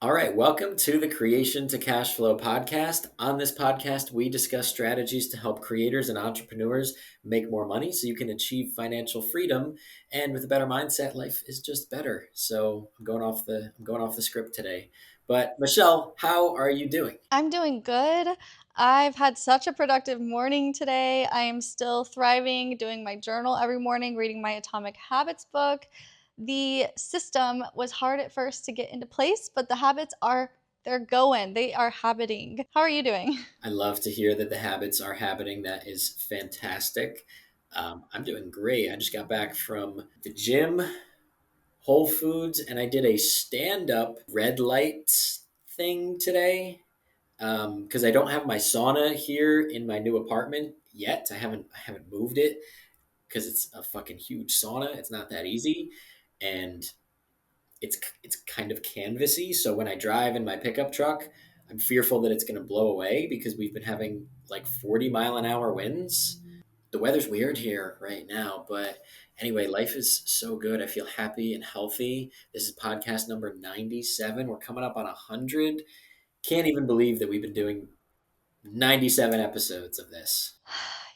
All right, welcome to the Creation to Cash Flow podcast. On this podcast, we discuss strategies to help creators and entrepreneurs make more money so you can achieve financial freedom. And with a better mindset, life is just better. So I'm going off the script today. But Michelle, how are you doing? I'm doing good. I've had such a productive morning today. I am still thriving, doing my journal every morning, reading my Atomic Habits book. The system was hard at first to get into place, but the habits they're going. They are habiting. How are you doing? I love to hear that the habits are happening. That is fantastic. I'm doing great. I just got back from the gym, Whole Foods, and I did a stand up red lights thing today because I don't have my sauna here in my new apartment yet. I haven't moved it because it's a fucking huge sauna. It's not that easy, and it's kind of canvassy. So when I drive in my pickup truck, I'm fearful that it's going to blow away because we've been having like 40-mile-an-hour winds. The weather's weird here right now, but anyway, life is so good. I feel happy and healthy. This is podcast number 97. We're coming up on 100. Can't even believe that we've been doing 97 episodes of this.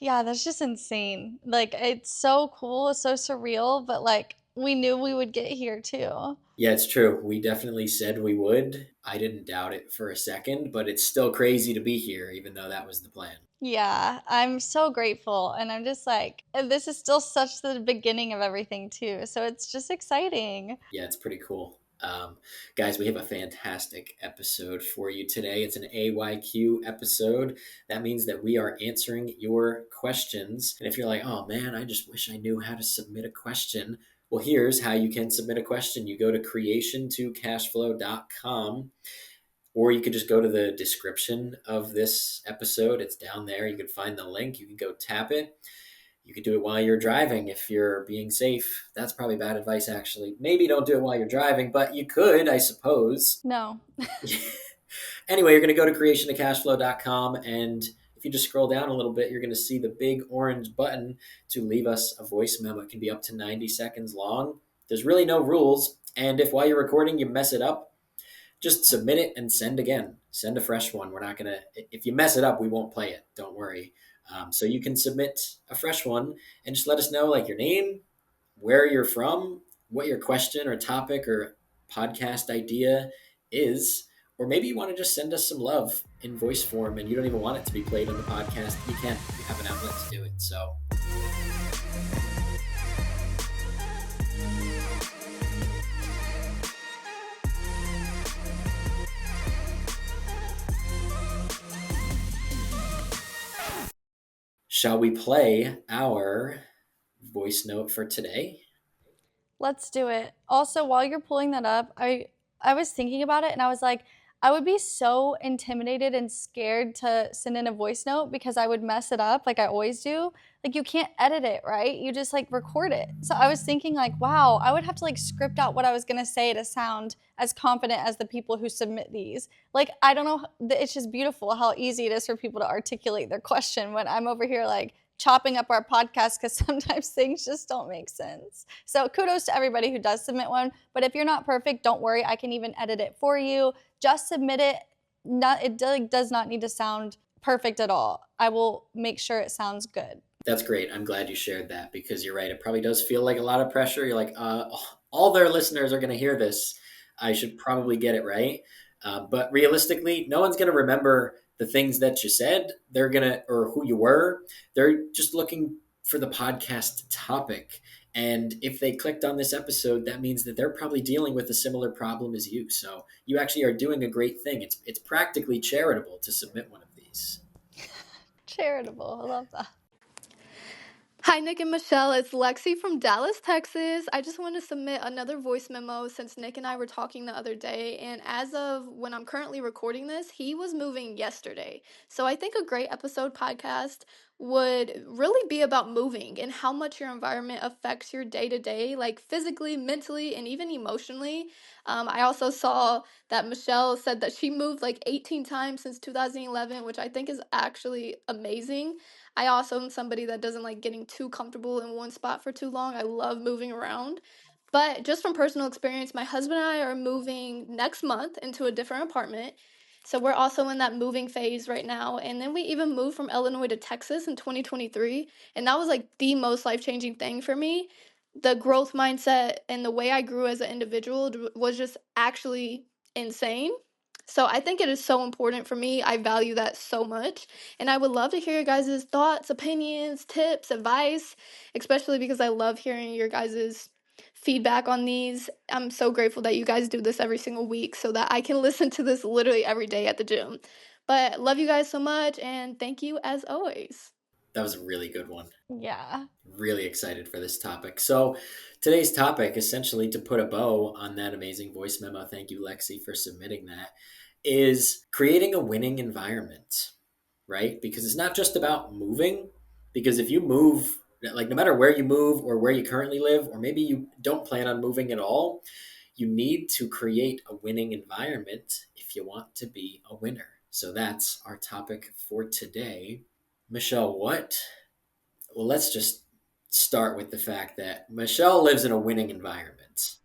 Yeah, that's just insane. Like, it's so cool, it's so surreal, but like, we knew we would get here too. Yeah, it's true. We definitely said we would. I didn't doubt it for a second, but it's still crazy to be here, even though that was the plan. Yeah, I'm so grateful. And I'm just like, and this is still such the beginning of everything, too. So it's just exciting. Yeah, it's pretty cool. Guys, we have a fantastic episode for you today. It's an AYQ episode. That means that we are answering your questions. And if you're like, oh man, I just wish I knew how to submit a question. Well, here's how you can submit a question. You go to creation2cashflow.com, or you could just go to the description of this episode. It's down there. You can find the link. You can go tap it. You could do it while you're driving if you're being safe. That's probably bad advice, actually. Maybe don't do it while you're driving, but you could, I suppose. No. Anyway, you're going to go to creationtocashflow.com, and if you just scroll down a little bit, you're going to see the big orange button to leave us a voice memo. It can be up to 90 seconds long. There's really no rules, and if while you're recording you mess it up, just submit it and send again. Send a fresh one. We're not going to, if you mess it up, we won't play it. Don't worry. So you can submit a fresh one and just let us know like your name, where you're from, what your question or topic or podcast idea is. Or maybe you want to just send us some love in voice form and you don't even want it to be played on the podcast. You can. You have an outlet to do it. So shall we play our voice note for today? Let's do it. Also, while you're pulling that up, I was thinking about it and I was like, I would be so intimidated and scared to send in a voice note because I would mess it up like I always do. Like you can't edit it, right? You just like record it. So I was thinking like, wow, I would have to like script out what I was going to say to sound as confident as the people who submit these. Like I don't know, it's just beautiful how easy it is for people to articulate their question when I'm over here like chopping up our podcast because sometimes things just don't make sense. So kudos to everybody who does submit one. But if you're not perfect, don't worry. I can even edit it for you. Just submit it. It does not need to sound perfect at all. I will make sure it sounds good. That's great. I'm glad you shared that because you're right. It probably does feel like a lot of pressure. You're like, all their listeners are going to hear this. I should probably get it right. But realistically, no one's going to remember the things that you said. They're going to, or who you were. They're just looking for the podcast topic. And if they clicked on this episode, that means that they're probably dealing with a similar problem as you. So you actually are doing a great thing. It's practically charitable to submit one of these. Charitable. I love that. Hi, Nick and Michelle. It's Lexi from Dallas, Texas. I just want to submit another voice memo since Nick and I were talking the other day. And as of when I'm currently recording this, he was moving yesterday. So I think a great episode podcast would really be about moving and how much your environment affects your day to day, like physically, mentally, and even emotionally. I also saw that Michelle said that she moved like 18 times since 2011, which I think is actually amazing. I also am somebody that doesn't like getting too comfortable in one spot for too long. I love moving around. But just from personal experience, my husband and I are moving next month into a different apartment. So we're also in that moving phase right now. And then we even moved from Illinois to Texas in 2023. And that was like the most life changing thing for me. The growth mindset and the way I grew as an individual was just actually insane. So I think it is so important for me. I value that so much. And I would love to hear your guys' thoughts, opinions, tips, advice, especially because I love hearing your guys' feedback on these. I'm so grateful that you guys do this every single week so that I can listen to this literally every day at the gym. But love you guys so much and thank you as always. That was a really good one. Yeah. Really excited for this topic. So, today's topic, essentially to put a bow on that amazing voice memo, thank you, Lexi, for submitting that, is creating a winning environment, right? Because it's not just about moving, because if you move, like no matter where you move or where you currently live, or maybe you don't plan on moving at all, you need to create a winning environment if you want to be a winner. So, that's our topic for today. Michelle, well, let's just start with the fact that Michelle lives in a winning environment.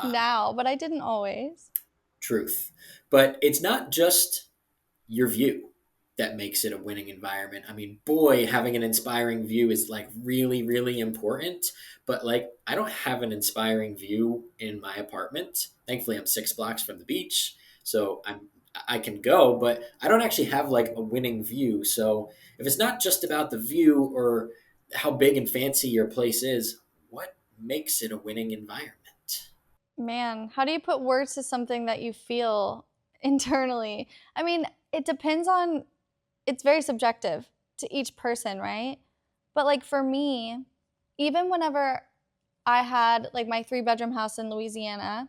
Now, but I didn't always. Truth. But it's not just your view that makes it a winning environment. I mean, boy, having an inspiring view is like really, really important. But like, I don't have an inspiring view in my apartment. Thankfully, I'm 6 blocks from the beach, so I can go, but I don't actually have like a winning view. So if it's not just about the view or how big and fancy your place is, what makes it a winning environment? Man, how do you put words to something that you feel internally? I mean, it depends on, it's very subjective to each person, right? But like for me, even whenever I had like my 3 bedroom house in Louisiana,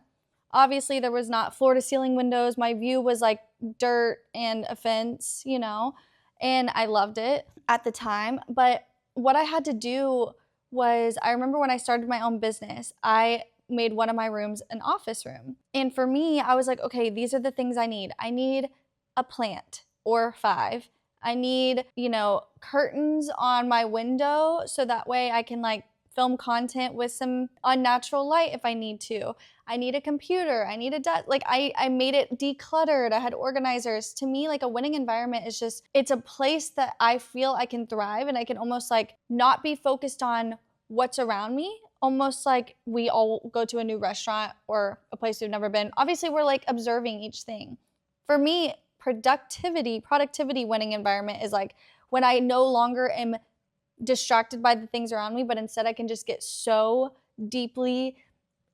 obviously there was not floor to ceiling windows. My view was like dirt and a fence, you know, and I loved it at the time. But what I had to do was, I remember when I started my own business, I made one of my rooms an office room. And for me, I was like, okay, these are the things I need. I need a plant or 5. I need, curtains on my window so that way I can like film content with some unnatural light if I need to. I need a computer. I need a desk. Like I made it decluttered. I had organizers. To me, like a winning environment is just, it's a place that I feel I can thrive and I can almost like not be focused on what's around me. Almost like we all go to a new restaurant or a place we've never been. Obviously, we're like observing each thing. For me, productivity winning environment is like when I no longer am distracted by the things around me, but instead I can just get so deeply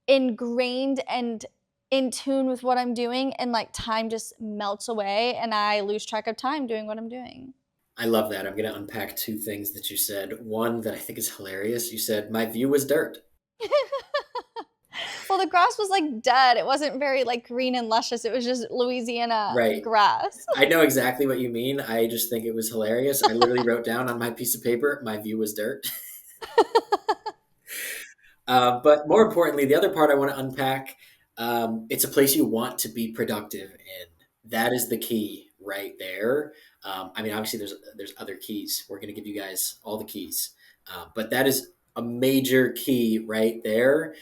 ingrained and in tune with what I'm doing, and like time just melts away and I lose track of time doing what I'm doing. I love that. I'm going to unpack 2 things that you said. One that I think is hilarious. You said, my view was dirt. Well, the grass was like dead. It wasn't very like green and luscious. It was just Louisiana Right. grass. I know exactly what you mean. I just think it was hilarious. I literally wrote down on my piece of paper, my view was dirt. But more importantly, the other part I want to unpack, it's a place you want to be productive in. That is the key right there. I mean, obviously, there's other keys. We're going to give you guys all the keys, but that is a major key right there.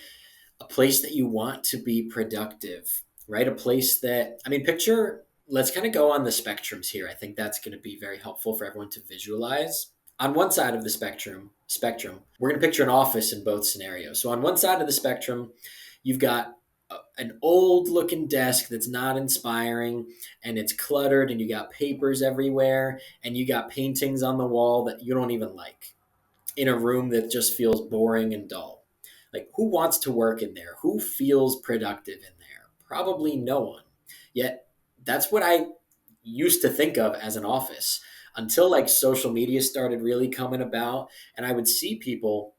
A place that you want to be productive, right? A place that, I mean, picture. Let's kind of go on the spectrums here. I think that's going to be very helpful for everyone to visualize. On one side of the spectrum, we're going to picture an office in both scenarios. So on one side of the spectrum, you've got an old looking desk that's not inspiring and it's cluttered and you got papers everywhere and you got paintings on the wall that you don't even like in a room that just feels boring and dull. Like, who wants to work in there? Who feels productive in there? Probably no one. Yet, that's what I used to think of as an office until like social media started really coming about, and I would see people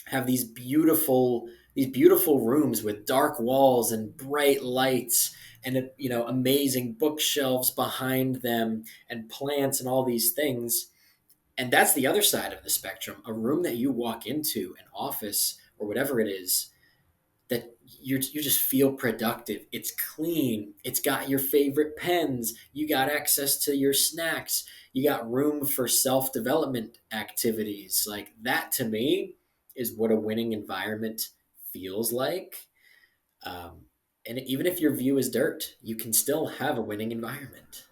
have these beautiful rooms with dark walls and bright lights and amazing bookshelves behind them and plants and all these things. And that's the other side of the spectrum. A room that you walk into, an office or whatever it is, that you just feel productive. It's clean. It's got your favorite pens. You got access to your snacks. You got room for self-development activities. Like that to me is what a winning environment feels like. Um, and even if your view is dirt, you can still have a winning environment.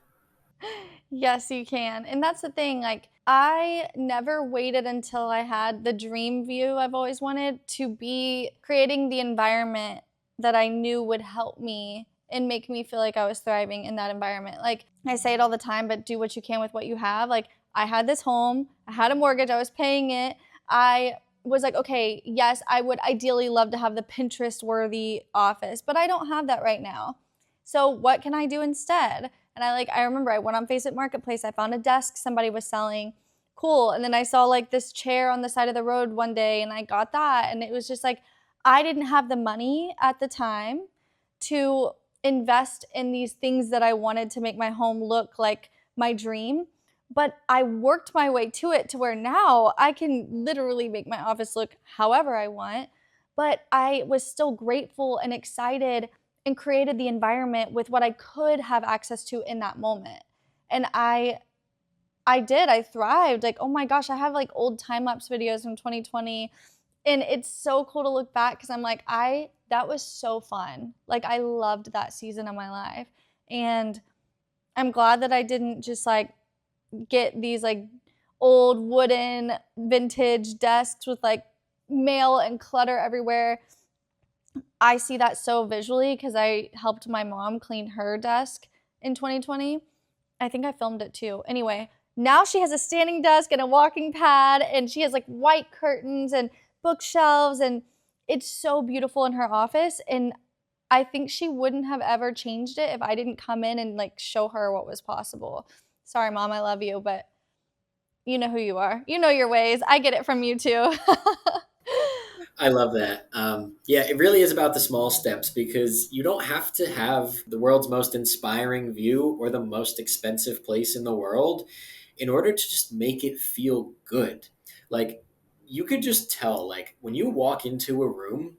Yes, you can. And that's the thing. Like, I never waited until I had the dream view I've always wanted to be creating the environment that I knew would help me and make me feel like I was thriving in that environment. Like, I say it all the time, but do what you can with what you have. Like, I had this home, I had a mortgage, I was paying it. I was like, okay, yes, I would ideally love to have the Pinterest worthy office, but I don't have that right now. So, what can I do instead? And I remember I went on Facebook Marketplace, I found a desk somebody was selling. Cool. And then I saw like this chair on the side of the road one day and I got that. And it was just like, I didn't have the money at the time to invest in these things that I wanted to make my home look like my dream. But I worked my way to it to where now I can literally make my office look however I want. But I was still grateful and excited and created the environment with what I could have access to in that moment. And I did. I thrived. Like, oh my gosh, I have like old time lapse videos from 2020 and it's so cool to look back cuz I'm like that was so fun. Like I loved that season of my life. And I'm glad that I didn't just like get these like old wooden vintage desks with like mail and clutter everywhere. I see that so visually because I helped my mom clean her desk in 2020. I think I filmed it too. Anyway, now she has a standing desk and a walking pad, and she has like white curtains and bookshelves, and it's so beautiful in her office. And I think she wouldn't have ever changed it if I didn't come in and like show her what was possible. Sorry, Mom, I love you, but you know who you are. You know your ways. I get it from you too. I love that. Yeah, it really is about the small steps because you don't have to have the world's most inspiring view or the most expensive place in the world in order to just make it feel good. Like, you could just tell, like, when you walk into a room,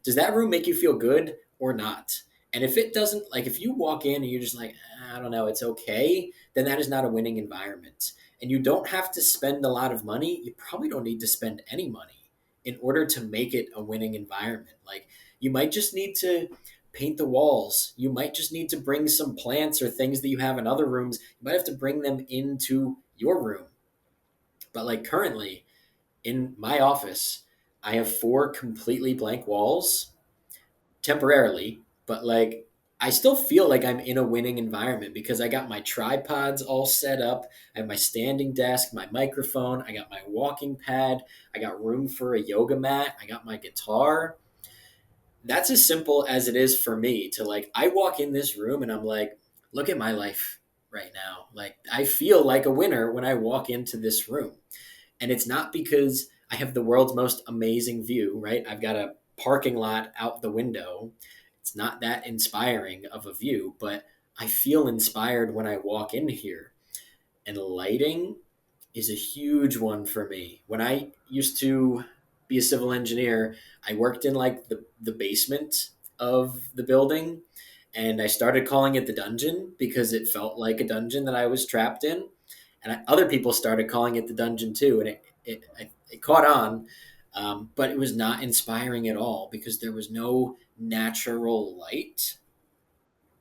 does that room make you feel good or not? And if it doesn't, like, if you walk in and you're just like, I don't know, it's okay, then that is not a winning environment. And you don't have to spend a lot of money. You probably don't need to spend any money in order to make it a winning environment. Like you might just need to paint the walls. You might just need to bring some plants or things that you have in other rooms. You might have to bring them into your room. But like currently in my office, I have 4 completely blank walls temporarily, but like I still feel like I'm in a winning environment because I got my tripods all set up. I have my standing desk, my microphone, I got my walking pad, I got room for a yoga mat, I got my guitar. That's as simple as it is for me to like, I walk in this room and I'm like, look at my life right now. Like, I feel like a winner when I walk into this room. And it's not because I have the world's most amazing view, right? I've got a parking lot out the window. It's not that inspiring of a view, but I feel inspired when I walk in here. And lighting is a huge one for me. When I used to be a civil engineer, I worked in like the basement of the building and I started calling it the dungeon because it felt like a dungeon that I was trapped in. And other people started calling it the dungeon too. And it caught on, but it was not inspiring at all because there was no natural light.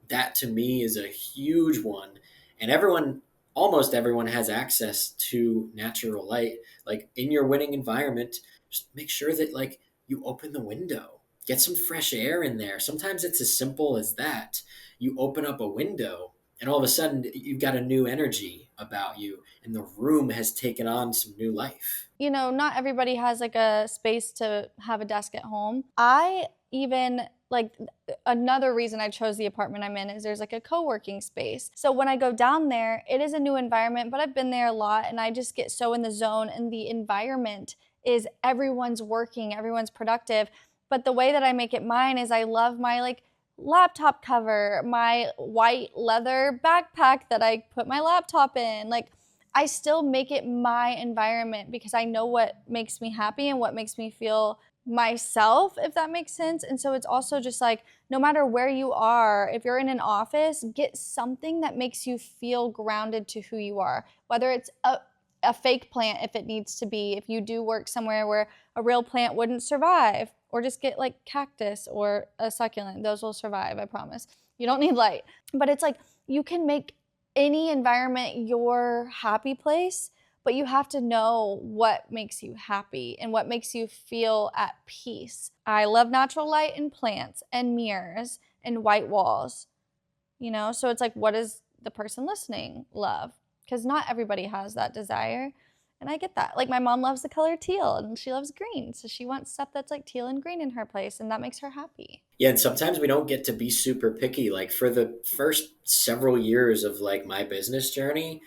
That to me is a huge one. And almost everyone has access to natural light. Like in your winning environment, just make sure that like you open the window, get some fresh air in there. Sometimes it's as simple as that. You open up a window and all of a sudden you've got a new energy about you and the room has taken on some new life. You know, not everybody has like a space to have a desk at home. I even like another reason I chose the apartment I'm in is there's like a co-working space. So when I go down there, it is a new environment, but I've been there a lot and I just get so in the zone and the environment is everyone's working, everyone's productive. But the way that I make it mine is I love my like laptop cover, my white leather backpack that I put my laptop in. Like I still make it my environment because I know what makes me happy and what makes me feel myself, if that makes sense. And so it's also just like, no matter where you are, if you're in an office, get something that makes you feel grounded to who you are, whether it's a fake plant if it needs to be, if you do work somewhere where a real plant wouldn't survive, or just get like cactus or a succulent. Those will survive, I promise. You don't need light. But it's like you can make any environment your happy place, but you have to know what makes you happy and what makes you feel at peace. I love natural light and plants and mirrors and white walls, you know? So it's like, what does the person listening love? Because not everybody has that desire. And I get that. Like my mom loves the color teal and she loves green. So she wants stuff that's like teal and green in her place, and that makes her happy. Yeah, and sometimes we don't get to be super picky. Like for the first several years of like my business journey,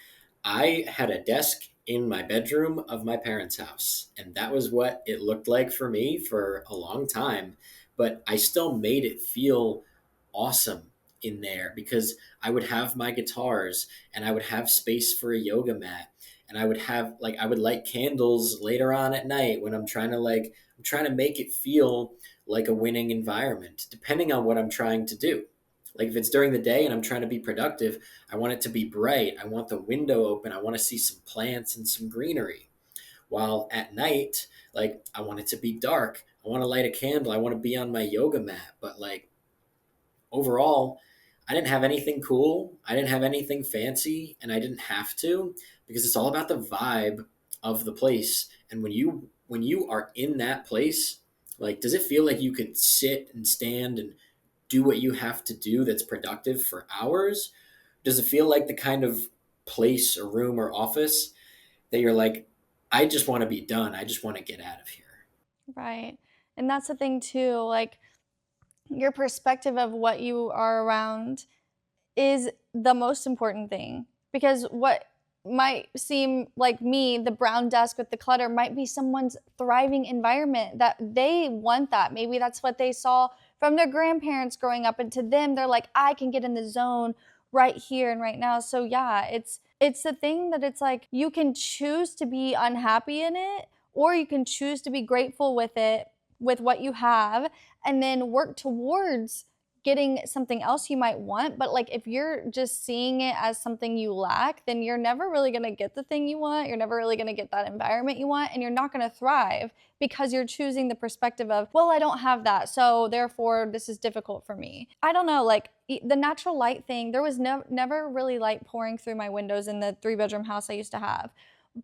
I had a desk in my bedroom of my parents' house, and that was what it looked like for me for a long time. But I still made it feel awesome in there because I would have my guitars and I would have space for a yoga mat, and I would light candles later on at night when I'm trying to make it feel like a winning environment, depending on what I'm trying to do. Like if it's during the day and I'm trying to be productive, I want it to be bright. I want the window open. I want to see some plants and some greenery. While at night, like I want it to be dark. I want to light a candle. I want to be on my yoga mat. But like overall, I didn't have anything cool. I didn't have anything fancy, and I didn't have to because it's all about the vibe of the place. And when you are in that place, like does it feel like you could sit and stand and do what you have to do that's productive for hours? Does it feel like the kind of place or room or office that you're like, I just want to be done. I just want to get out of here. Right. And that's the thing too, like your perspective of what you are around is the most important thing, because what might seem like me, the brown desk with the clutter, might be someone's thriving environment that they want. That maybe that's what they saw from their grandparents growing up, and to them they're like, I can get in the zone right here and right now. So yeah, it's the thing that it's like you can choose to be unhappy in it, or you can choose to be grateful with it, with what you have, and then work towards getting something else you might want. But like if you're just seeing it as something you lack, then you're never really going to get the thing you want. You're never really going to get that environment you want, and you're not going to thrive because you're choosing the perspective of, well, I don't have that, so therefore this is difficult for me. I don't know, like the natural light thing, there was never really light pouring through my windows in the 3-bedroom house I used to have.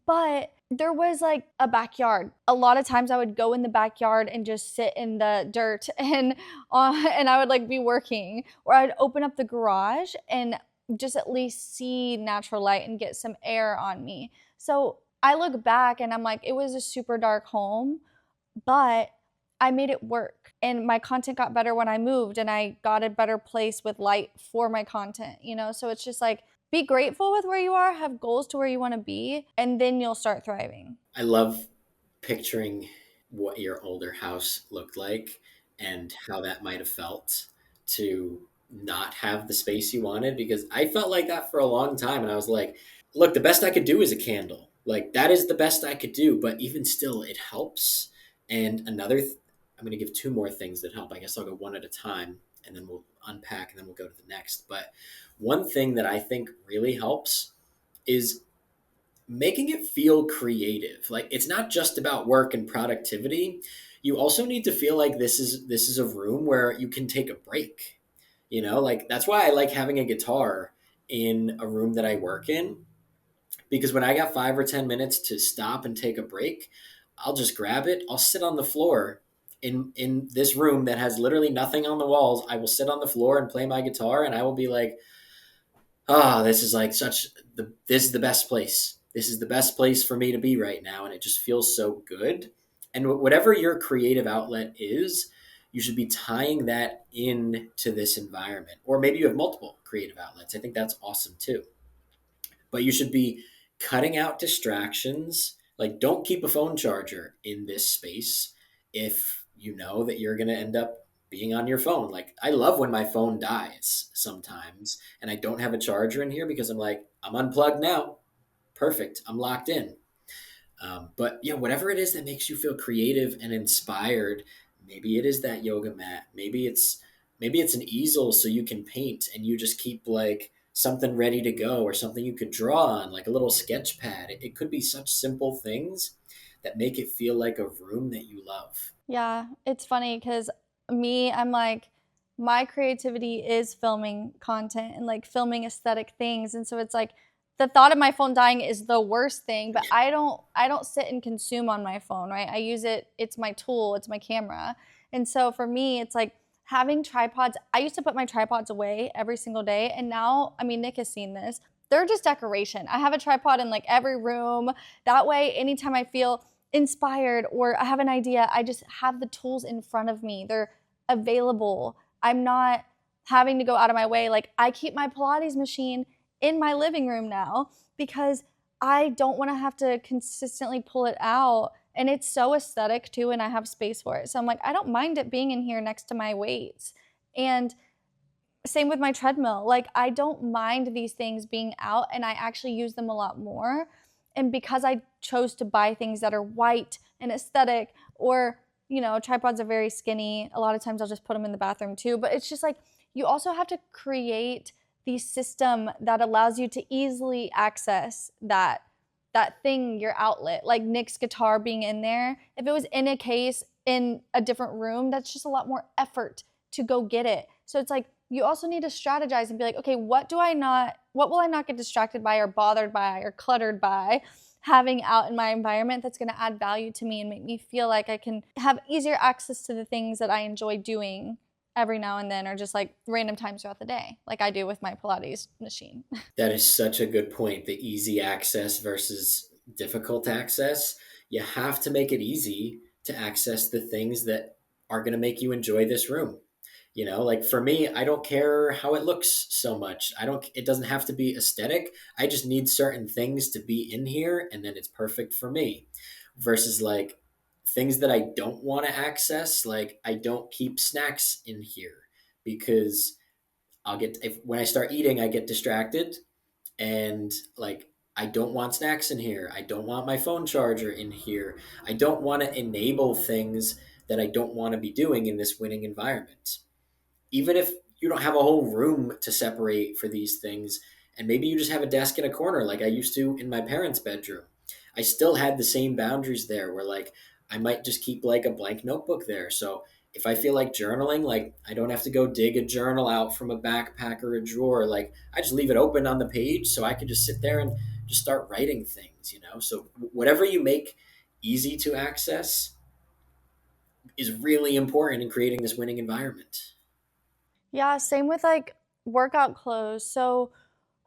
But there was like a backyard. A lot of times I would go in the backyard and just sit in the dirt and I would like be working, or I'd open up the garage and just at least see natural light and get some air on me. So I look back and I'm like, it was a super dark home, but I made it work, and my content got better when I moved, and I got a better place with light for my content, you know? So it's just like, be grateful with where you are, have goals to where you want to be, and then you'll start thriving. I love picturing what your older house looked like and how that might have felt to not have the space you wanted, because I felt like that for a long time and I was like, look, the best I could do is a candle. Like that is the best I could do, but even still it helps. And I'm going to give two more things that help. I guess I'll go one at a time and then we'll unpack and then we'll go to the next. But one thing that I think really helps is making it feel creative. Like it's not just about work and productivity. You also need to feel like this is a room where you can take a break. You know, like that's why I like having a guitar in a room that I work in, because when I got 5 or 10 minutes to stop and take a break, I'll just grab it. I'll sit on the floor in this room that has literally nothing on the walls. I will sit on the floor and play my guitar, and I will be like, oh, this is like this is the best place. This is the best place for me to be right now. And it just feels so good. And whatever your creative outlet is, you should be tying that in to this environment. Or maybe you have multiple creative outlets. I think that's awesome too. But you should be cutting out distractions. Like, don't keep a phone charger in this space if you know that you're going to end up being on your phone. Like, I love when my phone dies sometimes and I don't have a charger in here because I'm like, I'm unplugged now. Perfect. I'm locked in. But yeah, whatever it is that makes you feel creative and inspired, maybe it is that yoga mat. Maybe it's an easel so you can paint and you just keep like something ready to go, or something you could draw on, like a little sketch pad. It could be such simple things that make it feel like a room that you love. Yeah, it's funny because I'm like, my creativity is filming content and like filming aesthetic things. And so it's like the thought of my phone dying is the worst thing, but I don't sit and consume on my phone, right? I use it, it's my tool, it's my camera. And so for me, it's like having tripods. I used to put my tripods away every single day. And now, I mean, Nick has seen this. They're just decoration. I have a tripod in like every room. That way, anytime I feel inspired or I have an idea, I just have the tools in front of me. They're available. I'm not having to go out of my way. Like I keep my Pilates machine in my living room now because I don't want to have to consistently pull it out. And it's so aesthetic too, and I have space for it. So I'm like, I don't mind it being in here next to my weights. And same with my treadmill. Like I don't mind these things being out and I actually use them a lot more. And because I chose to buy things that are white and aesthetic, or, tripods are very skinny. A lot of times I'll just put them in the bathroom too. But it's just like you also have to create the system that allows you to easily access that thing, your outlet, like Nick's guitar being in there. If it was in a case in a different room, that's just a lot more effort to go get it. So it's like you also need to strategize and be like, okay, what will I not get distracted by or bothered by or cluttered by having out in my environment that's going to add value to me and make me feel like I can have easier access to the things that I enjoy doing every now and then, or just like random times throughout the day, like I do with my Pilates machine. That is such a good point. The easy access versus difficult access. You have to make it easy to access the things that are going to make you enjoy this room. Like for me, I don't care how it looks so much. It doesn't have to be aesthetic. I just need certain things to be in here and then it's perfect for me. Versus like things that I don't want to access, like I don't keep snacks in here because when I start eating, I get distracted and like I don't want snacks in here. I don't want my phone charger in here. I don't want to enable things that I don't want to be doing in this winning environment. Even if you don't have a whole room to separate for these things, and maybe you just have a desk in a corner like I used to in my parents' bedroom, I still had the same boundaries there where like I might just keep like a blank notebook there. So if I feel like journaling, like I don't have to go dig a journal out from a backpack or a drawer. Like I just leave it open on the page so I could just sit there and just start writing things. So whatever you make easy to access is really important in creating this winning environment. Yeah, same with like workout clothes. So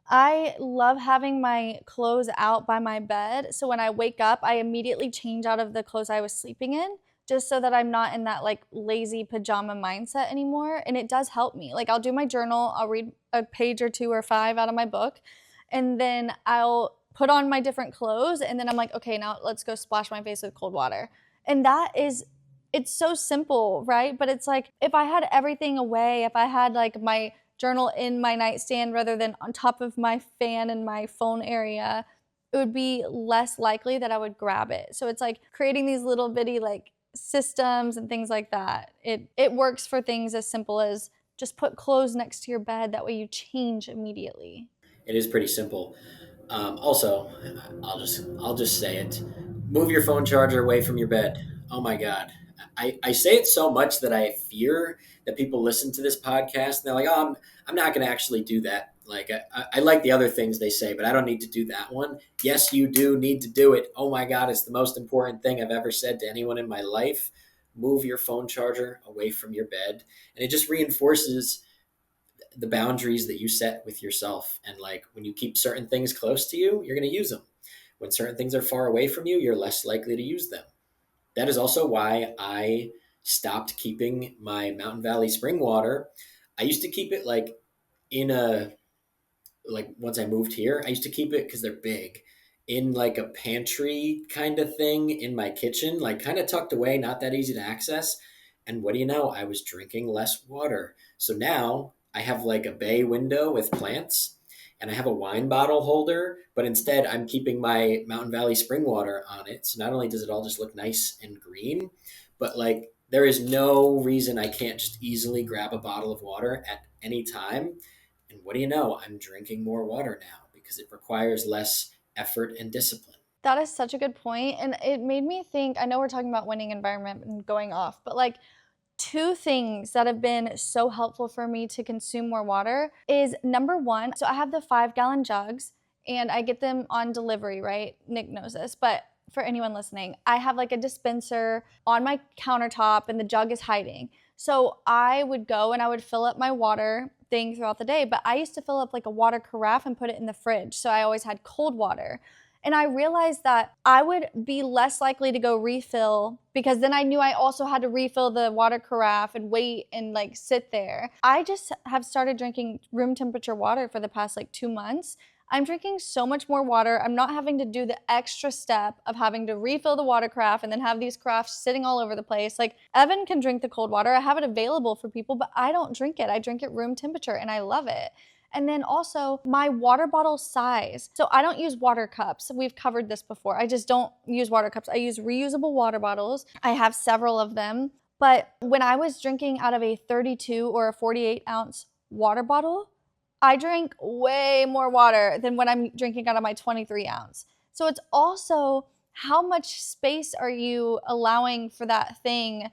I love having my clothes out by my bed. So when I wake up, I immediately change out of the clothes I was sleeping in just so that I'm not in that like lazy pajama mindset anymore. And it does help me. Like I'll do my journal, I'll read a page or two or five out of my book, and then I'll put on my different clothes. And then I'm like, okay, now let's go splash my face with cold water. And it's so simple, right? But it's like if I had everything away, if I had like my journal in my nightstand rather than on top of my fan in my phone area, it would be less likely that I would grab it. So it's like creating these little bitty like systems and things like that. It works for things as simple as just put clothes next to your bed. That way you change immediately. It is pretty simple. Also, I'll just say it. Move your phone charger away from your bed. Oh my God. I say it so much that I fear that people listen to this podcast and they're like, oh, I'm not going to actually do that. Like, I like the other things they say, but I don't need to do that one. Yes, you do need to do it. Oh my God, it's the most important thing I've ever said to anyone in my life. Move your phone charger away from your bed. And it just reinforces the boundaries that you set with yourself. And like when you keep certain things close to you, you're going to use them. When certain things are far away from you, you're less likely to use them. That is also why I stopped keeping my Mountain Valley spring water. I used to keep it like in a, like once I moved here, I used to keep it because they're big in like a pantry kind of thing in my kitchen, like kind of tucked away, not that easy to access. And what do you know? I was drinking less water. So now I have like a bay window with plants and I have a wine bottle holder, but instead I'm keeping my Mountain Valley spring water on it. So not only does it all just look nice and green, but like there is no reason I can't just easily grab a bottle of water at any time. And what do you know? I'm drinking more water now because it requires less effort and discipline. That is such a good point. And it made me think, I know we're talking about winning environment and going off, but like two things that have been so helpful for me to consume more water is number one, so I have the 5-gallon jugs and I get them on delivery, right? Nick knows this, but for anyone listening, I have like a dispenser on my countertop and the jug is hiding. So I would go and I would fill up my water thing throughout the day, but I used to fill up like a water carafe and put it in the fridge. So I always had cold water. And I realized that I would be less likely to go refill because then I knew I also had to refill the water carafe and wait and like sit there. I just have started drinking room temperature water for the past like 2 months. I'm drinking so much more water. I'm not having to do the extra step of having to refill the water carafe and then have these carafes sitting all over the place. Like Evan can drink the cold water. I have it available for people, but I don't drink it. I drink it room temperature and I love it. And then also my water bottle size. So I don't use water cups. We've covered this before. I just don't use water cups. I use reusable water bottles. I have several of them. But when I was drinking out of a 32 or a 48 ounce water bottle, I drink way more water than when I'm drinking out of my 23 ounce. So it's also how much space are you allowing for that thing,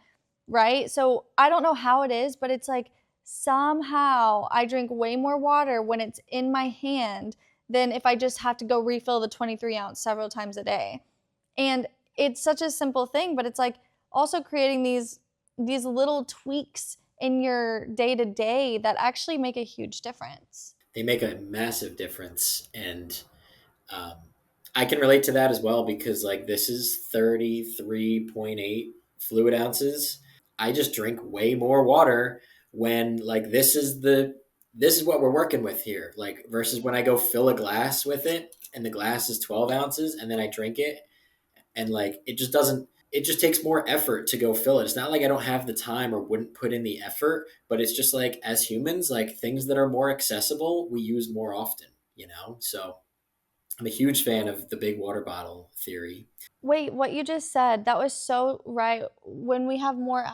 right? So I don't know how it is, but it's like, somehow I drink way more water when it's in my hand than if I just have to go refill the 23 ounce several times a day. And it's such a simple thing, but it's like also creating these little tweaks in your day to day that actually make a huge difference. They make a massive difference. And um, I can relate to that as well because like this is 33.8 fluid ounces. I just drink way more water when like this is what we're working with here. Like versus when I go fill a glass with it and the glass is 12 ounces and then I drink it and like it just takes more effort to go fill it. It's not like I don't have the time or wouldn't put in the effort, but it's just like as humans, like things that are more accessible, we use more often, you know? So I'm a huge fan of the big water bottle theory. Wait, what you just said, that was so right. When we have more,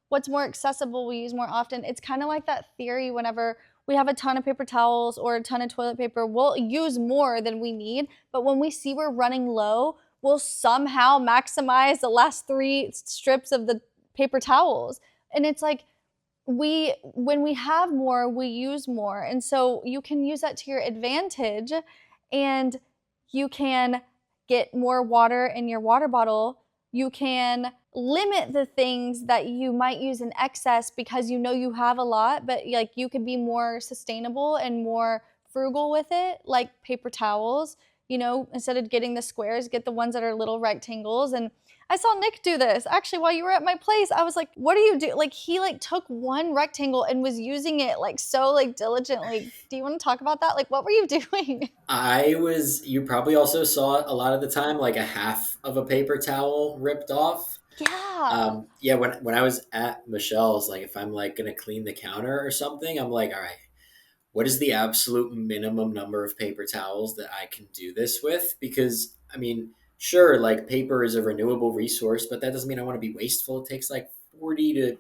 what's more accessible, we use more often. It's kind of like that theory whenever we have a ton of paper towels or a ton of toilet paper, we'll use more than we need. But when we see we're running low, we'll somehow maximize the last 3 strips of the paper towels. And it's like, when we have more, we use more. And so you can use that to your advantage and you can get more water in your water bottle. You can limit the things that you might use in excess because you know you have a lot, but like you could be more sustainable and more frugal with it, like paper towels. You know, instead of getting the squares, get the ones that are little rectangles. And I saw Nick do this. Actually, while you were at my place, I was like, what do you do? Like he like took one rectangle and was using it like so like diligently. Do you want to talk about that? Like what were you doing? You probably also saw a lot of the time, like a half of a paper towel ripped off. Yeah. Yeah, when I was at Michelle's, like if I'm like gonna clean the counter or something, I'm like, all right, what is the absolute minimum number of paper towels that I can do this with? Because I mean, sure, like paper is a renewable resource, but that doesn't mean I want to be wasteful. It takes like 40 to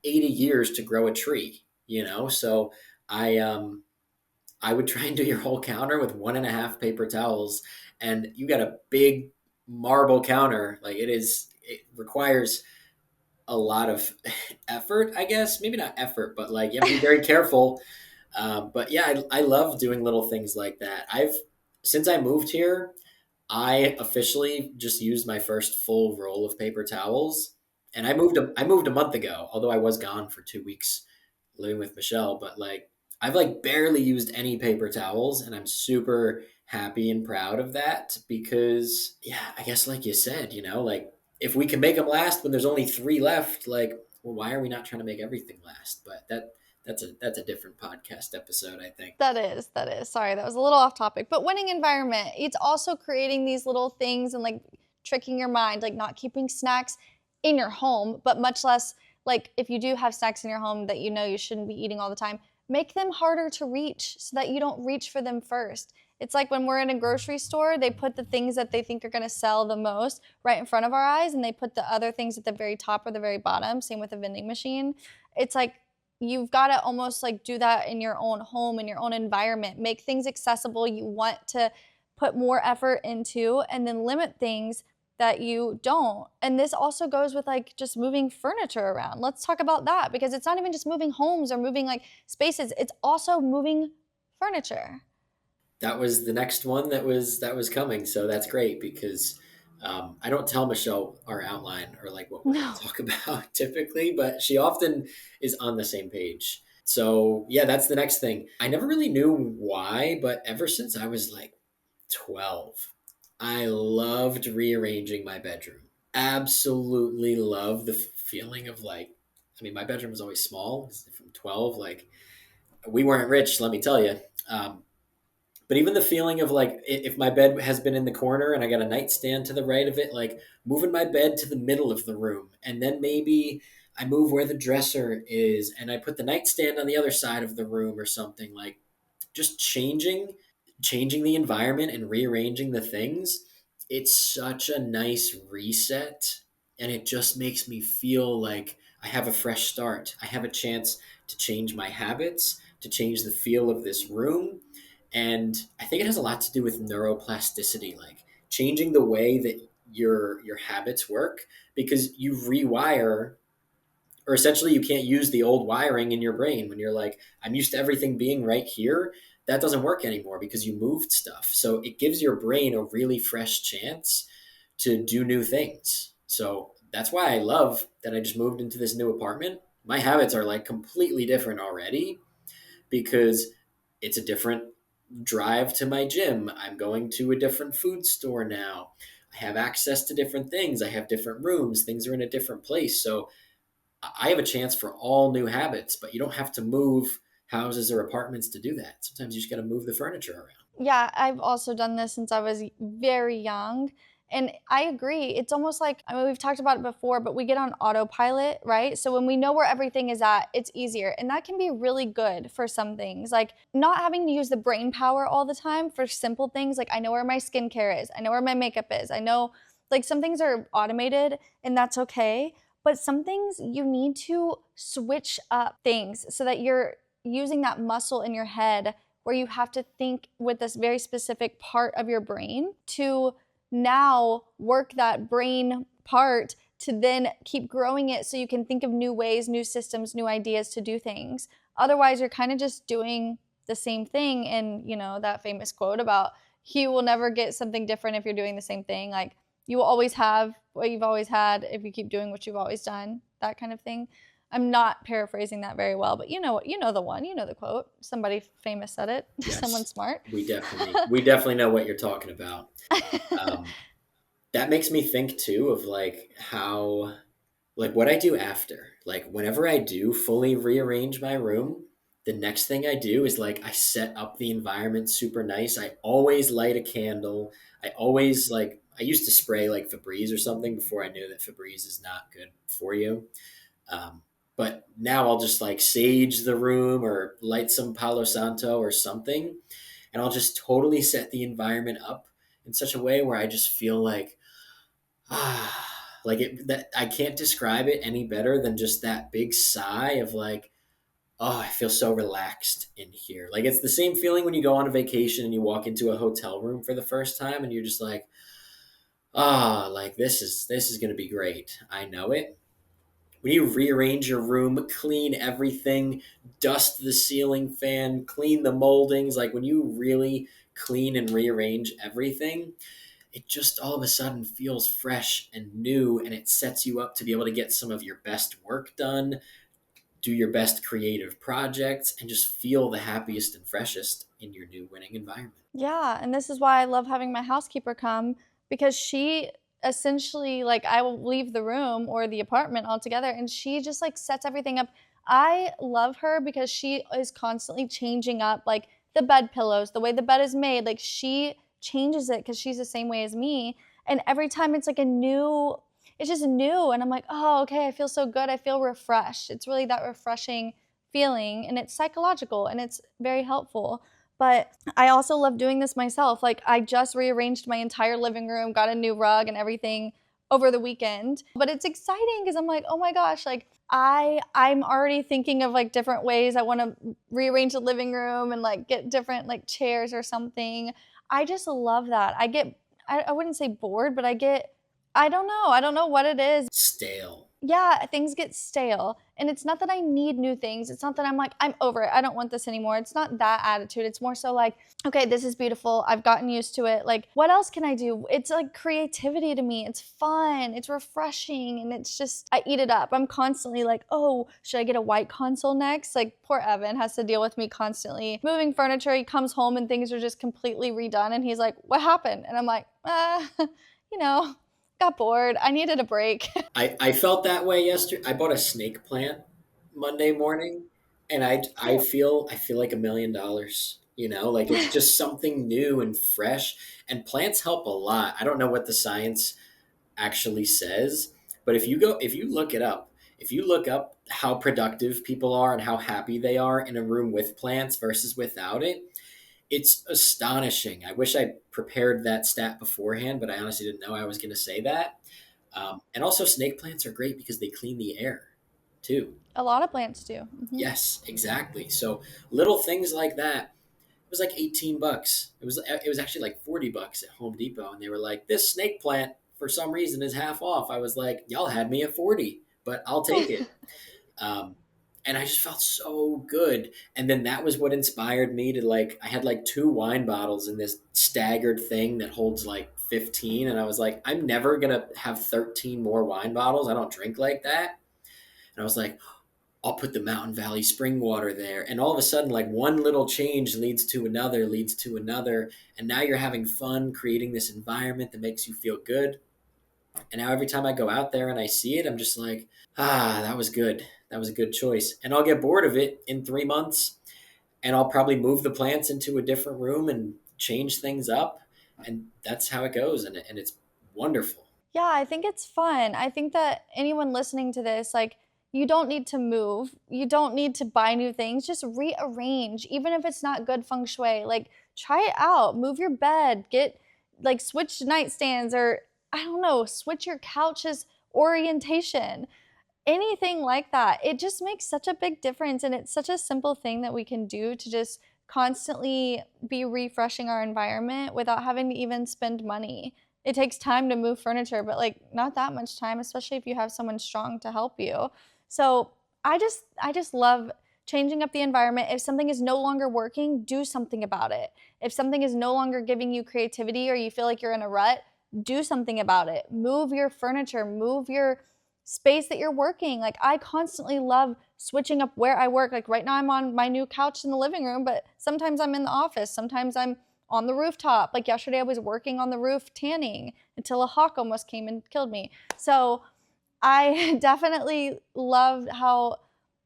80 years to grow a tree, you know? So I would try and do your whole counter with 1.5 paper towels, and you got a big marble counter. Like it requires a lot of effort, I guess. Maybe not effort, but like you have to be very careful. But yeah, I love doing little things like that. Since I moved here, I officially just used my first full roll of paper towels, and I moved a month ago. Although I was gone for 2 weeks living with Michelle, but like I've like barely used any paper towels, and I'm super happy and proud of that because yeah, I guess like you said, you know, like if we can make them last when there's only 3 left, like well, why are we not trying to make everything last? But that's a different podcast episode, I think. That is. Sorry, that was a little off topic. But winning environment, it's also creating these little things and like tricking your mind, like not keeping snacks in your home, but much less like if you do have snacks in your home that you know you shouldn't be eating all the time, make them harder to reach so that you don't reach for them first. It's like when we're in a grocery store, they put the things that they think are going to sell the most right in front of our eyes, and they put the other things at the very top or the very bottom. Same with a vending machine. It's like you've got to almost like do that in your own home, in your own environment. Make things accessible. You want to put more effort into and then limit things that you don't. And this also goes with like just moving furniture around. Let's talk about that, because it's not even just moving homes or moving like spaces, it's also moving furniture. That was the next one that was coming. So that's great because I don't tell Michelle our outline or like what we're going to No. talk about typically, but she often is on the same page. So yeah, that's the next thing. I never really knew why, but ever since I was like 12, I loved rearranging my bedroom. Absolutely love the feeling of like, I mean, my bedroom was always small from 12. Like, we weren't rich, let me tell you. But even the feeling of like, if my bed has been in the corner and I got a nightstand to the right of it, like moving my bed to the middle of the room. And then maybe I move where the dresser is and I put the nightstand on the other side of the room or something, like just changing the environment and rearranging the things. It's such a nice reset, and it just makes me feel like I have a fresh start. I have a chance to change my habits, to change the feel of this room. And I think it has a lot to do with neuroplasticity, like changing the way that your habits work, because you rewire, or essentially you can't use the old wiring in your brain when you're like, I'm used to everything being right here. That doesn't work anymore because you moved stuff. So it gives your brain a really fresh chance to do new things. So that's why I love that I just moved into this new apartment. My habits are like completely different already because it's a different drive to my gym. I'm going to a different food store now. I have access to different things. I have different rooms. Things are in a different place. So I have a chance for all new habits, but you don't have to move houses or apartments to do that. Sometimes you just got to move the furniture around. Yeah, I've also done this since I was very young. And I agree. It's almost like, I mean, we've talked about it before, but we get on autopilot, right? So when we know where everything is at, it's easier. And that can be really good for some things. Like not having to use the brain power all the time for simple things. Like I know where my skincare is, I know where my makeup is, I know like some things are automated and that's okay. But some things you need to switch up things so that you're using that muscle in your head where you have to think with this very specific part of your brain to now work that brain part to then keep growing it so you can think of new ways, new systems, new ideas to do things. Otherwise, you're kind of just doing the same thing. And, you know, that famous quote about you will never get something different if you're doing the same thing. Like you will always have what you've always had if you keep doing what you've always done, that kind of thing. I'm not paraphrasing that very well, but you know the one, you know the quote. Somebody famous said it. Someone Yes, smart. we definitely know what you're talking about. Um, that makes me think too of like how, like what I do after, like whenever I do fully rearrange my room, the next thing I do is like I set up the environment super nice. I always light a candle. I always like, I used to spray like Febreze or something before I knew that Febreze is not good for you. Um, but now I'll just like sage the room or light some Palo Santo or something, and I'll just totally set the environment up in such a way where I just feel like like it, that I can't describe it any better than just that big sigh of like, oh, I feel so relaxed in here. Like it's the same feeling when you go on a vacation and you walk into a hotel room for the first time and you're just like, like this is going to be great. I know it. When you rearrange your room, clean everything, dust the ceiling fan, clean the moldings, like when you really clean and rearrange everything, it just all of a sudden feels fresh and new, and it sets you up to be able to get some of your best work done, do your best creative projects, and just feel the happiest and freshest in your new winning environment. Yeah, and this is why I love having my housekeeper come, because she essentially, like, I will leave the room or the apartment altogether and she just like sets everything up. I love her because she is constantly changing up like the bed pillows, the way the bed is made. Like she changes it because she's the same way as me. And every time it's like a new, it's just new. And I'm like, oh, okay, I feel so good. I feel refreshed. It's really that refreshing feeling, and it's psychological and it's very helpful. But I also love doing this myself. Like I just rearranged my entire living room, got a new rug and everything over the weekend. But it's exciting because I'm like, oh my gosh, like I'm already thinking of like different ways I want to rearrange the living room and like get different like chairs or something. I just love that. I wouldn't say bored, but I don't know. I don't know what it is. Stale. Yeah, things get stale. And it's not that I need new things. It's not that I'm like, I'm over it. I don't want this anymore. It's not that attitude. It's more so like, okay, this is beautiful. I've gotten used to it. Like, what else can I do? It's like creativity to me. It's fun. It's refreshing. And it's just, I eat it up. I'm constantly like, oh, should I get a white console next? Like, poor Evan has to deal with me constantly moving furniture. He comes home and things are just completely redone. And he's like, what happened? And I'm like, you know, got bored. I needed a break. I felt that way yesterday. I bought a snake plant Monday morning, and I Cute. feel like $1 million. You know, like it's just something new and fresh. And plants help a lot. I don't know what the science actually says, but if you look it up, if you look up how productive people are and how happy they are in a room with plants versus without it, it's astonishing. I wish I prepared that stat beforehand, but I honestly didn't know I was going to say that. And also, snake plants are great because they clean the air too. A lot of plants do. Yes, exactly. So little things like that. It was like 18 bucks. It was actually like 40 bucks at Home Depot, and they were like, "This snake plant for some reason is half off." I was like, "Y'all had me at 40, but I'll take it." Um, and I just felt so good. And then that was what inspired me to like, I had like two wine bottles in this staggered thing that holds like 15. And I was like, I'm never going to have 13 more wine bottles. I don't drink like that. And I was like, I'll put the Mountain Valley spring water there. And all of a sudden, like one little change leads to another, leads to another. And now you're having fun creating this environment that makes you feel good. And now every time I go out there and I see it, I'm just like, that was good. That was a good choice. And I'll get bored of it in 3 months, and I'll probably move the plants into a different room and change things up. And that's how it goes. And it's wonderful. Yeah, I think it's fun. I think that anyone listening to this, like, you don't need to move. You don't need to buy new things. Just rearrange, even if it's not good feng shui. Like, try it out. Move your bed. Like, switch nightstands or, I don't know, switch your couch's orientation. Anything like that. It just makes such a big difference. And it's such a simple thing that we can do to just constantly be refreshing our environment without having to even spend money. It takes time to move furniture, but like not that much time, especially if you have someone strong to help you. So I just love changing up the environment. If something is no longer working, do something about it. If something is no longer giving you creativity or you feel like you're in a rut, do something about it. Move your furniture, move your space that you're working. Like I constantly love switching up where I work. Like right now I'm on my new couch in the living room, but sometimes I'm in the office. Sometimes I'm on the rooftop. Like yesterday I was working on the roof tanning until a hawk almost came and killed me. So I definitely love how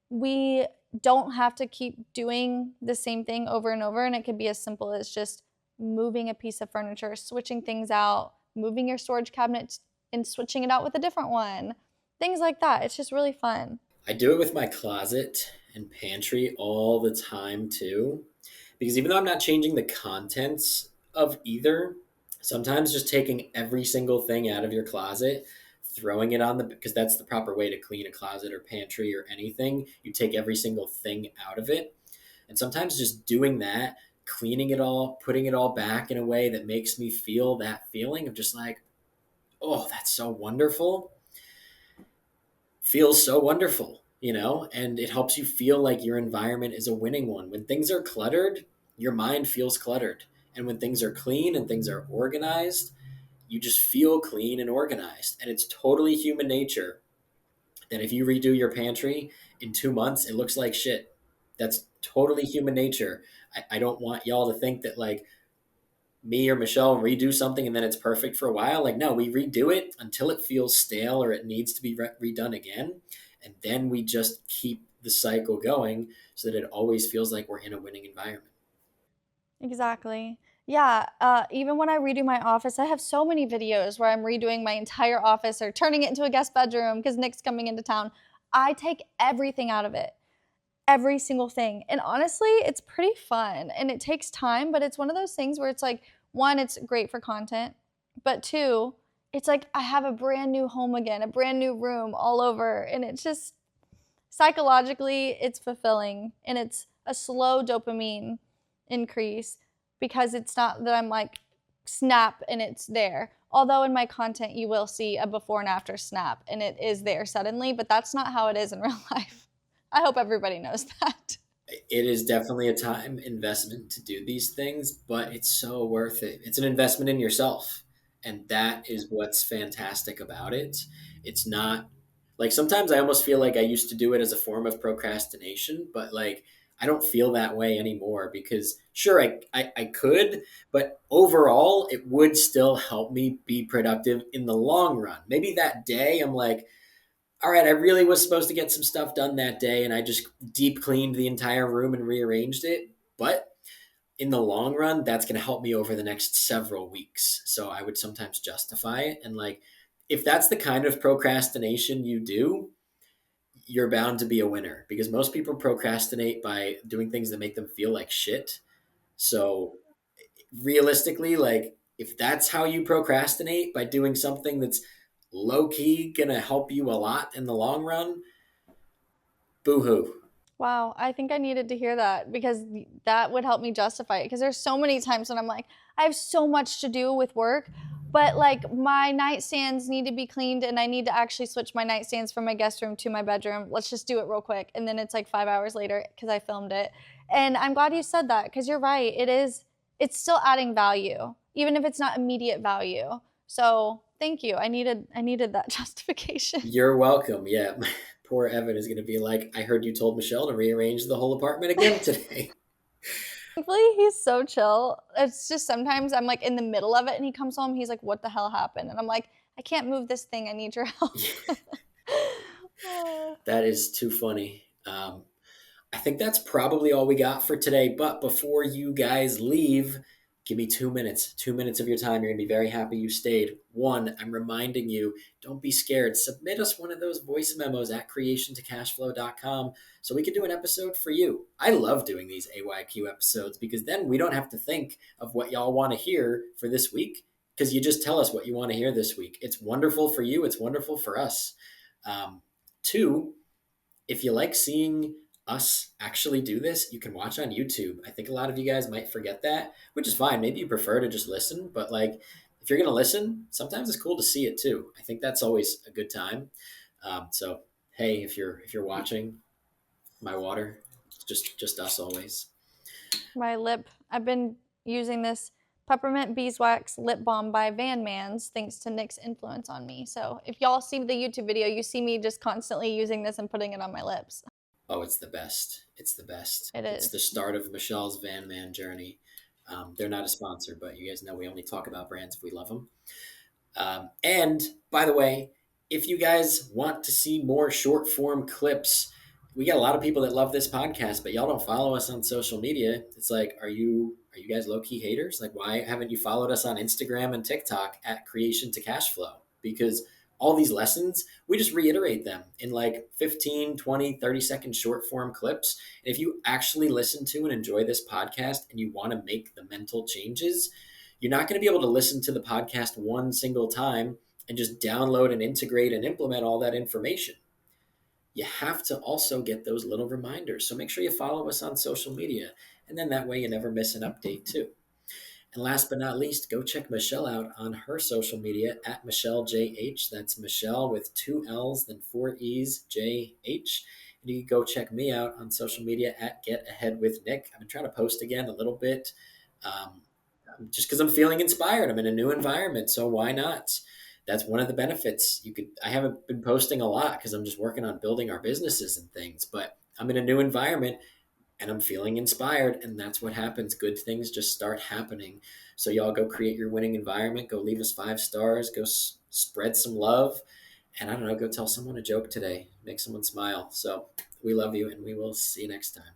we don't have to keep doing the same thing over and over. And it could be as simple as just moving a piece of furniture, switching things out, moving your storage cabinet and switching it out with a different one. Things like that. It's just really fun. I do it with my closet and pantry all the time too. Because even though I'm not changing the contents of either, sometimes just taking every single thing out of your closet, throwing it on the, because that's the proper way to clean a closet or pantry or anything. You take every single thing out of it. And sometimes just doing that, cleaning it all, putting it all back in a way that makes me feel that feeling of just like, oh, that's so wonderful, feels so wonderful, you know, and it helps you feel like your environment is a winning one. When things are cluttered, your mind feels cluttered. And when things are clean and things are organized, you just feel clean and organized. And it's totally human nature that if you redo your pantry in 2 months, it looks like shit. That's totally human nature. I don't want y'all to think that like me or Michelle redo something and then it's perfect for a while. Like, no, we redo it until it feels stale or it needs to be redone again. And then we just keep the cycle going so that it always feels like we're in a winning environment. Exactly. Yeah, even when I redo my office, I have so many videos where I'm redoing my entire office or turning it into a guest bedroom because Nick's coming into town. I take everything out of it, every single thing. And honestly, it's pretty fun and it takes time, but it's one of those things where it's like, one, it's great for content, but two, it's like I have a brand new home again, a brand new room all over. And it's just psychologically, it's fulfilling. And it's a slow dopamine increase because it's not that I'm like snap and it's there. Although in my content, you will see a before and after snap and it is there suddenly, but that's not how it is in real life. I hope everybody knows that. It is definitely a time investment to do these things, but it's so worth it. It's an investment in yourself. And that is what's fantastic about it. It's not like sometimes I almost feel like I used to do it as a form of procrastination, but like I don't feel that way anymore because sure, I could, but overall, it would still help me be productive in the long run. Maybe that day I'm like, all right, I really was supposed to get some stuff done that day and I just deep cleaned the entire room and rearranged it. But in the long run, that's going to help me over the next several weeks. So I would sometimes justify it. And like, if that's the kind of procrastination you do, you're bound to be a winner because most people procrastinate by doing things that make them feel like shit. So realistically, like, if that's how you procrastinate by doing something that's low key going to help you a lot in the long run, boohoo. Wow, I think I needed to hear that because that would help me justify it. Because there's so many times when I'm like, I have so much to do with work, but like my nightstands need to be cleaned and I need to actually switch my nightstands from my guest room to my bedroom. Let's just do it real quick. And then it's like 5 hours later because I filmed it. And I'm glad you said that because you're right. It's still adding value, even if it's not immediate value. So thank you. I needed that justification. You're welcome. Yeah. Poor Evan is going to be like, I heard you told Michelle to rearrange the whole apartment again today. Thankfully, he's so chill. It's just sometimes I'm like in the middle of it and he comes home, he's like, what the hell happened? And I'm like, I can't move this thing. I need your help. That is too funny. I think that's probably all we got for today. But before you guys leave, give me 2 minutes. 2 minutes of your time. You're going to be very happy you stayed. One, I'm reminding you, don't be scared. Submit us one of those voice memos at creationtocashflow.com so we can do an episode for you. I love doing these AYQ episodes because then we don't have to think of what y'all want to hear for this week because you just tell us what you want to hear this week. It's wonderful for you. It's wonderful for us. Two, if you like seeing us actually do this, you can watch on YouTube. I think a lot of you guys might forget that, which is fine. Maybe you prefer to just listen, but like if you're going to listen, sometimes it's cool to see it too. I think that's always a good time. So hey, if you're watching my water, it's just us always. My lip, I've been using this peppermint beeswax lip balm by Van Mans thanks to Nick's influence on me. So if y'all see the YouTube video, you see me just constantly using this and putting it on my lips. Oh, it's the best. It's the best. It It's the is. start of Michelle's Van Man journey. They're not a sponsor, but you guys know we only talk about brands if we love them. And by the way, if you guys want to see more short form clips, we got a lot of people that love this podcast, but y'all don't follow us on social media. It's like, are you guys low key haters? Like, why haven't you followed us on Instagram and TikTok at Creation to Cash Flow? Because all these lessons, we just reiterate them in like 15, 20, 30-second short form clips. And if you actually listen to and enjoy this podcast and you want to make the mental changes, you're not going to be able to listen to the podcast one single time and just download and integrate and implement all that information. You have to also get those little reminders. So make sure you follow us on social media. And then that way you never miss an update too. And last but not least, go check Michelle out on her social media at MichelleJH. That's Michelle with 2 L's, then 4 E's, JH. And you can go check me out on social media at Get Ahead with Nick. I've been trying to post again a little bit. Just because I'm feeling inspired. I'm in a new environment, so why not? That's one of the benefits. I haven't been posting a lot because I'm just working on building our businesses and things, but I'm in a new environment and I'm feeling inspired, and that's what happens. Good things just start happening. So y'all go create your winning environment. Go leave us 5 stars. Go spread some love, and I don't know, go tell someone a joke today. Make someone smile. So we love you, and we will see you next time.